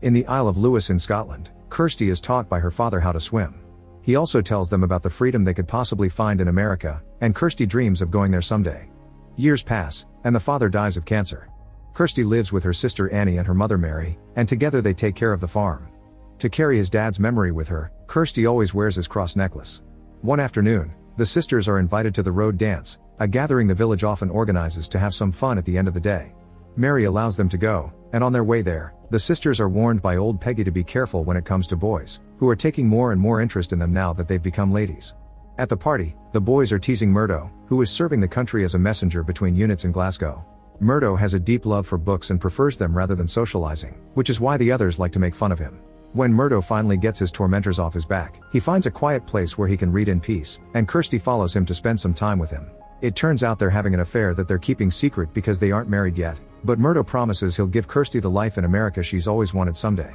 In the Isle of Lewis in Scotland, Kirsty is taught by her father how to swim. He also tells them about the freedom they could possibly find in America, and Kirsty dreams of going there someday. Years pass, and the father dies of cancer. Kirsty lives with her sister Annie and her mother Mary, and together they take care of the farm. To carry his dad's memory with her, Kirsty always wears his cross necklace. One afternoon, the sisters are invited to the road dance, a gathering the village often organizes to have some fun at the end of the day. Mary allows them to go, and on their way there, the sisters are warned by old Peggy to be careful when it comes to boys, who are taking more and more interest in them now that they've become ladies. At the party, the boys are teasing Murdo, who is serving the country as a messenger between units in Glasgow. Murdo has a deep love for books and prefers them rather than socializing, which is why the others like to make fun of him. When Murdo finally gets his tormentors off his back, he finds a quiet place where he can read in peace, and Kirsty follows him to spend some time with him. It turns out they're having an affair that they're keeping secret because they aren't married yet, but Murdo promises he'll give Kirsty the life in America she's always wanted someday.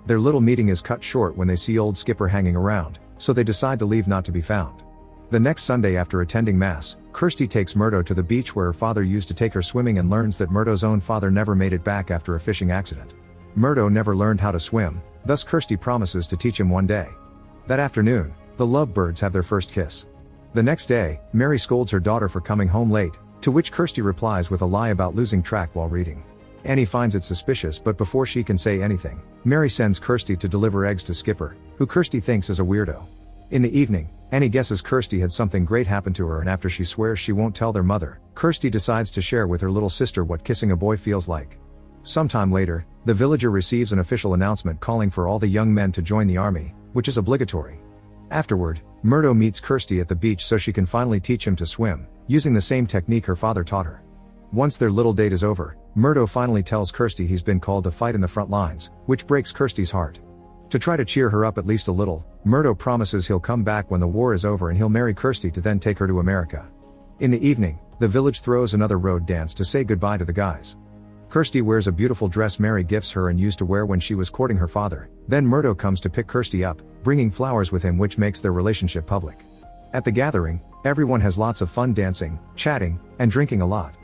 Their little meeting is cut short when they see old Skipper hanging around, so they decide to leave not to be found. The next Sunday after attending Mass, Kirsty takes Murdo to the beach where her father used to take her swimming and learns that Murdo's own father never made it back after a fishing accident. Murdo never learned how to swim, thus Kirsty promises to teach him one day. That afternoon, the lovebirds have their first kiss. The next day, Mary scolds her daughter for coming home late, to which Kirsty replies with a lie about losing track while reading. Annie finds it suspicious, but before she can say anything, Mary sends Kirsty to deliver eggs to Skipper, who Kirsty thinks is a weirdo. In the evening, Annie guesses Kirsty had something great happen to her, and after she swears she won't tell their mother, Kirsty decides to share with her little sister what kissing a boy feels like. Sometime later, the villager receives an official announcement calling for all the young men to join the army, which is obligatory. Afterward, Murdo meets Kirsty at the beach so she can finally teach him to swim, using the same technique her father taught her. Once their little date is over, Murdo finally tells Kirsty he's been called to fight in the front lines, which breaks Kirsty's heart. To try to cheer her up at least a little, Murdo promises he'll come back when the war is over and he'll marry Kirsty to then take her to America. In the evening, the village throws another road dance to say goodbye to the guys. Kirsty wears a beautiful dress Mary gifts her and used to wear when she was courting her father. Then Murdo comes to pick Kirsty up, bringing flowers with him, which makes their relationship public. At the gathering, everyone has lots of fun dancing, chatting, and drinking a lot.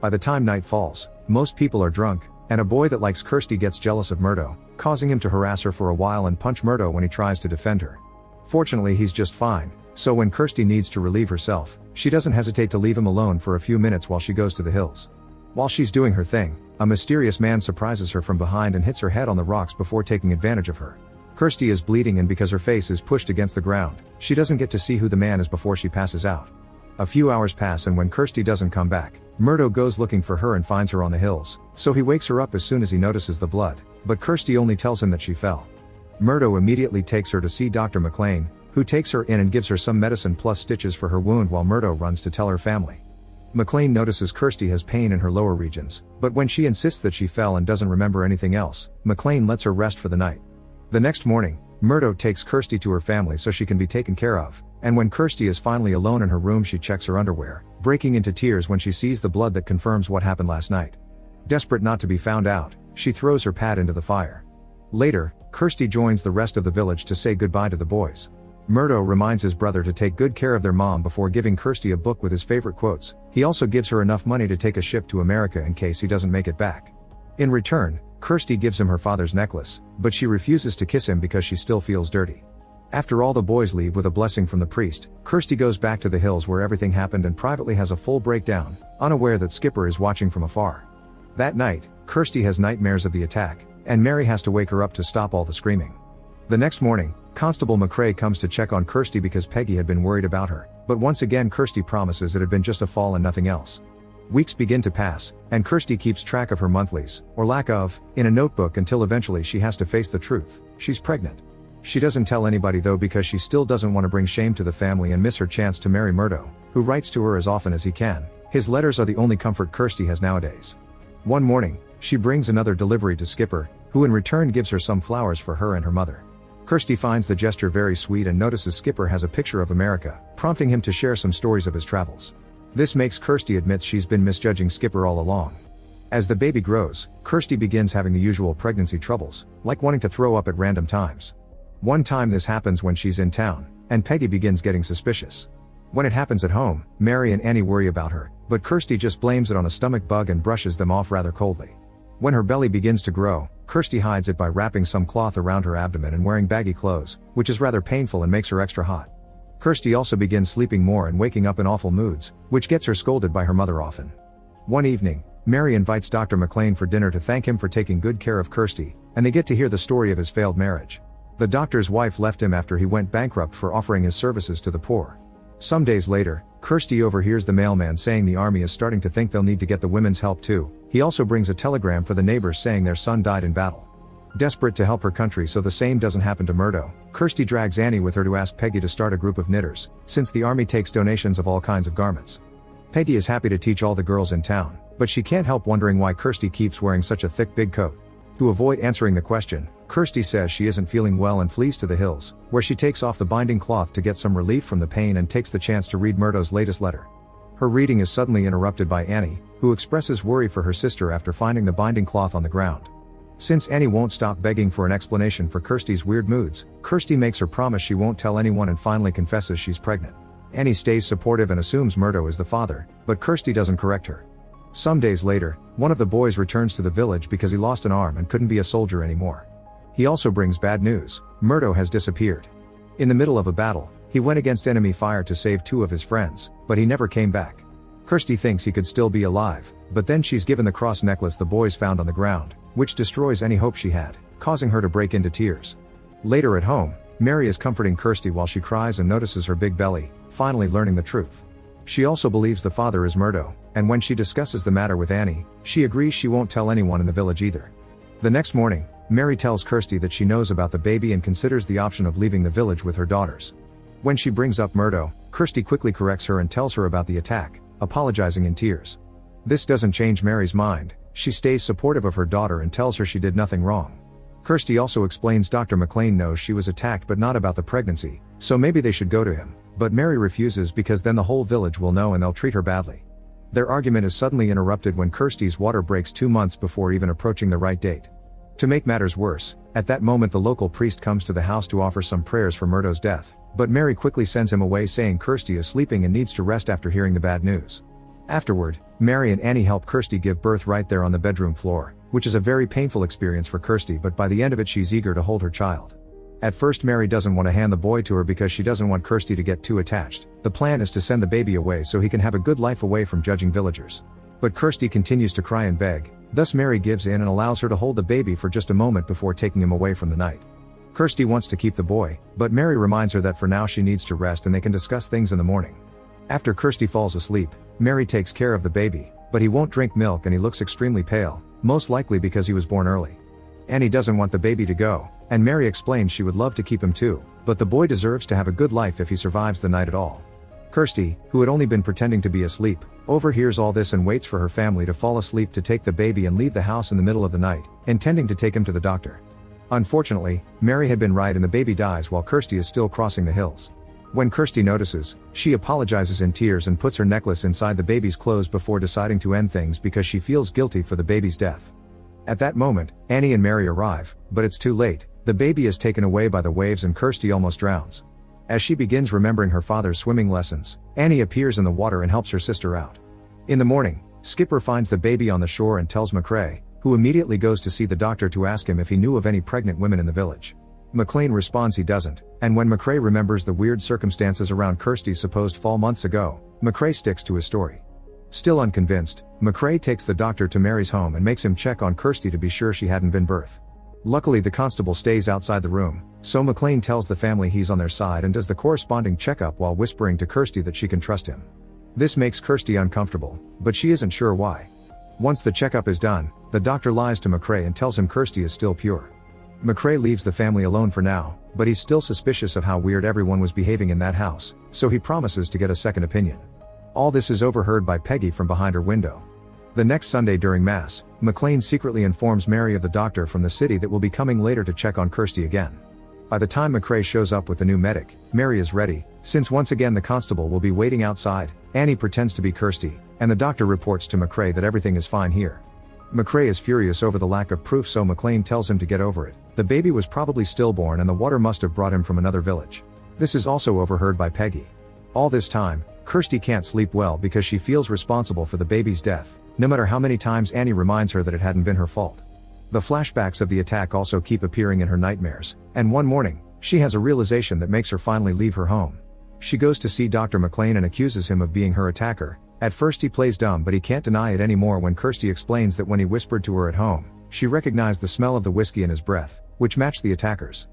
By the time night falls, most people are drunk, and a boy that likes Kirsty gets jealous of Murdo, causing him to harass her for a while and punch Murdo when he tries to defend her. Fortunately, he's just fine, so when Kirsty needs to relieve herself, she doesn't hesitate to leave him alone for a few minutes while she goes to the hills. While she's doing her thing, a mysterious man surprises her from behind and hits her head on the rocks before taking advantage of her. Kirsty is bleeding, and because her face is pushed against the ground, she doesn't get to see who the man is before she passes out. A few hours pass, and when Kirsty doesn't come back, Murdo goes looking for her and finds her on the hills, so he wakes her up as soon as he notices the blood, but Kirsty only tells him that she fell. Murdo immediately takes her to see Dr. McLean, who takes her in and gives her some medicine plus stitches for her wound while Murdo runs to tell her family. McLean notices Kirsty has pain in her lower regions, but when she insists that she fell and doesn't remember anything else, McLean lets her rest for the night. The next morning, Murdo takes Kirsty to her family so she can be taken care of, and when Kirsty is finally alone in her room, she checks her underwear, breaking into tears when she sees the blood that confirms what happened last night. Desperate not to be found out, she throws her pad into the fire. Later, Kirsty joins the rest of the village to say goodbye to the boys. Murdo reminds his brother to take good care of their mom before giving Kirsty a book with his favorite quotes. He also gives her enough money to take a ship to America in case he doesn't make it back. In return, Kirsty gives him her father's necklace, but she refuses to kiss him because she still feels dirty. After all the boys leave with a blessing from the priest, Kirsty goes back to the hills where everything happened and privately has a full breakdown, unaware that Skipper is watching from afar. That night, Kirsty has nightmares of the attack, and Mary has to wake her up to stop all the screaming. The next morning, Constable McCrae comes to check on Kirsty because Peggy had been worried about her, but once again Kirsty promises it had been just a fall and nothing else. Weeks begin to pass, and Kirsty keeps track of her monthlies, or lack of, in a notebook until eventually she has to face the truth: she's pregnant. She doesn't tell anybody though because she still doesn't want to bring shame to the family and miss her chance to marry Murdo, who writes to her as often as he can. His letters are the only comfort Kirsty has nowadays. One morning, she brings another delivery to Skipper, who in return gives her some flowers for her and her mother. Kirsty finds the gesture very sweet and notices Skipper has a picture of America, prompting him to share some stories of his travels. This makes Kirsty admit she's been misjudging Skipper all along. As the baby grows, Kirsty begins having the usual pregnancy troubles, like wanting to throw up at random times. One time this happens when she's in town, and Peggy begins getting suspicious. When it happens at home, Mary and Annie worry about her, but Kirsty just blames it on a stomach bug and brushes them off rather coldly. When her belly begins to grow, Kirsty hides it by wrapping some cloth around her abdomen and wearing baggy clothes, which is rather painful and makes her extra hot. Kirsty also begins sleeping more and waking up in awful moods, which gets her scolded by her mother often. One evening, Mary invites Dr. McLean for dinner to thank him for taking good care of Kirsty, and they get to hear the story of his failed marriage. The doctor's wife left him after he went bankrupt for offering his services to the poor. Some days later, Kirsty overhears the mailman saying the army is starting to think they'll need to get the women's help too. He also brings a telegram for the neighbors saying their son died in battle. Desperate to help her country so the same doesn't happen to Murdo, Kirsty drags Annie with her to ask Peggy to start a group of knitters, since the army takes donations of all kinds of garments. Peggy is happy to teach all the girls in town, but she can't help wondering why Kirsty keeps wearing such a thick big coat. To avoid answering the question, Kirsty says she isn't feeling well and flees to the hills, where she takes off the binding cloth to get some relief from the pain and takes the chance to read Murdo's latest letter. Her reading is suddenly interrupted by Annie, who expresses worry for her sister after finding the binding cloth on the ground. Since Annie won't stop begging for an explanation for Kirsty's weird moods, Kirsty makes her promise she won't tell anyone and finally confesses she's pregnant. Annie stays supportive and assumes Murdo is the father, but Kirsty doesn't correct her. Some days later, one of the boys returns to the village because he lost an arm and couldn't be a soldier anymore. He also brings bad news: Murdo has disappeared. In the middle of a battle, he went against enemy fire to save 2 of his friends, but he never came back. Kirsty thinks he could still be alive, but then she's given the cross necklace the boys found on the ground, which destroys any hope she had, causing her to break into tears. Later at home, Mary is comforting Kirsty while she cries and notices her big belly, finally learning the truth. She also believes the father is Murdo, and when she discusses the matter with Annie, she agrees she won't tell anyone in the village either. The next morning, Mary tells Kirsty that she knows about the baby and considers the option of leaving the village with her daughters. When she brings up Murdo, Kirsty quickly corrects her and tells her about the attack, apologizing in tears. This doesn't change Mary's mind. She stays supportive of her daughter and tells her she did nothing wrong. Kirsty also explains Dr. McLean knows she was attacked but not about the pregnancy, so maybe they should go to him, but Mary refuses because then the whole village will know and they'll treat her badly. Their argument is suddenly interrupted when Kirsty's water breaks 2 months before even approaching the right date. To make matters worse, at that moment the local priest comes to the house to offer some prayers for Murdo's death, but Mary quickly sends him away saying Kirsty is sleeping and needs to rest after hearing the bad news. Afterward, Mary and Annie help Kirsty give birth right there on the bedroom floor, which is a very painful experience for Kirsty, but by the end of it she's eager to hold her child. At first Mary doesn't want to hand the boy to her because she doesn't want Kirsty to get too attached. The plan is to send the baby away so he can have a good life away from judging villagers. But Kirsty continues to cry and beg, thus Mary gives in and allows her to hold the baby for just a moment before taking him away from the night. Kirsty wants to keep the boy, but Mary reminds her that for now she needs to rest and they can discuss things in the morning. After Kirsty falls asleep, Mary takes care of the baby, but he won't drink milk and he looks extremely pale, most likely because he was born early. Annie doesn't want the baby to go, and Mary explains she would love to keep him too, but the boy deserves to have a good life if he survives the night at all. Kirsty, who had only been pretending to be asleep, overhears all this and waits for her family to fall asleep to take the baby and leave the house in the middle of the night, intending to take him to the doctor. Unfortunately, Mary had been right and the baby dies while Kirsty is still crossing the hills. When Kirsty notices, she apologizes in tears and puts her necklace inside the baby's clothes before deciding to end things because she feels guilty for the baby's death. At that moment, Annie and Mary arrive, but it's too late. The baby is taken away by the waves and Kirsty almost drowns. As she begins remembering her father's swimming lessons, Annie appears in the water and helps her sister out. In the morning, Skipper finds the baby on the shore and tells McCrae, who immediately goes to see the doctor to ask him if he knew of any pregnant women in the village. McLean responds he doesn't, and when McCrae remembers the weird circumstances around Kirsty's supposed fall months ago, McCrae sticks to his story. Still unconvinced, McCrae takes the doctor to Mary's home and makes him check on Kirsty to be sure she hadn't been birth. Luckily the constable stays outside the room, so McLean tells the family he's on their side and does the corresponding checkup while whispering to Kirsty that she can trust him. This makes Kirsty uncomfortable, but she isn't sure why. Once the checkup is done, the doctor lies to McCrae and tells him Kirsty is still pure. McCrae leaves the family alone for now, but he's still suspicious of how weird everyone was behaving in that house, so he promises to get a second opinion. All this is overheard by Peggy from behind her window. The next Sunday during Mass, McLean secretly informs Mary of the doctor from the city that will be coming later to check on Kirsty again. By the time McCrae shows up with the new medic, Mary is ready, since once again the constable will be waiting outside. Annie pretends to be Kirsty, and the doctor reports to McCrae that everything is fine here. McCrae is furious over the lack of proof, so McLean tells him to get over it. The baby was probably stillborn and the water must have brought him from another village. This is also overheard by Peggy. All this time, Kirsty can't sleep well because she feels responsible for the baby's death, no matter how many times Annie reminds her that it hadn't been her fault. The flashbacks of the attack also keep appearing in her nightmares, and one morning, she has a realization that makes her finally leave her home. She goes to see Dr. McLean and accuses him of being her attacker. At first he plays dumb, but he can't deny it anymore when Kirsty explains that when he whispered to her at home, she recognized the smell of the whiskey in his breath, which matched the attacker's.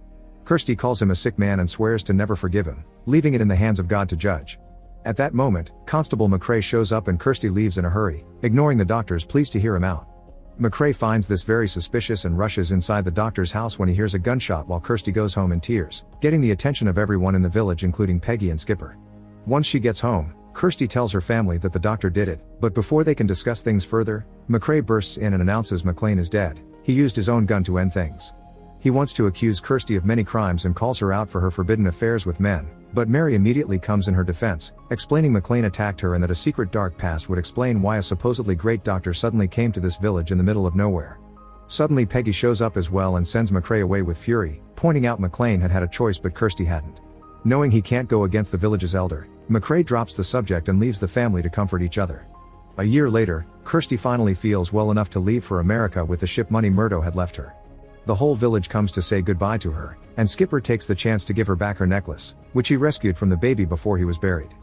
Kirsty calls him a sick man and swears to never forgive him, leaving it in the hands of God to judge. At that moment, Constable McCrae shows up and Kirsty leaves in a hurry, ignoring the doctor's pleas to hear him out. McCrae finds this very suspicious and rushes inside the doctor's house when he hears a gunshot while Kirsty goes home in tears, getting the attention of everyone in the village including Peggy and Skipper. Once she gets home, Kirsty tells her family that the doctor did it, but before they can discuss things further, McCrae bursts in and announces McLean is dead. He used his own gun to end things. He wants to accuse Kirsty of many crimes and calls her out for her forbidden affairs with men, but Mary immediately comes in her defense, explaining McLean attacked her and that a secret dark past would explain why a supposedly great doctor suddenly came to this village in the middle of nowhere. Suddenly Peggy shows up as well and sends McCrae away with fury, pointing out McLean had a choice but Kirsty hadn't. Knowing he can't go against the village's elder, McCrae drops the subject and leaves the family to comfort each other. A year later, Kirsty finally feels well enough to leave for America with the ship money Murdo had left her. The whole village comes to say goodbye to her, and Skipper takes the chance to give her back her necklace, which he rescued from the baby before he was buried.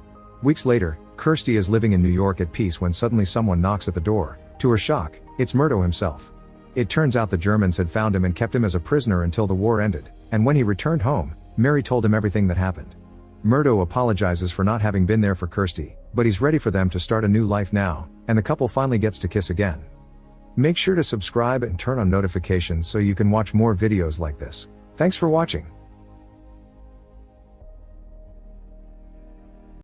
Weeks later, Kirsty is living in New York at peace when suddenly someone knocks at the door. To her shock, it's Murdo himself. It turns out the Germans had found him and kept him as a prisoner until the war ended, and when he returned home, Mary told him everything that happened. Murdo apologizes for not having been there for Kirsty, but he's ready for them to start a new life now, and the couple finally gets to kiss again. Make sure to subscribe and turn on notifications so you can watch more videos like this. Thanks for watching.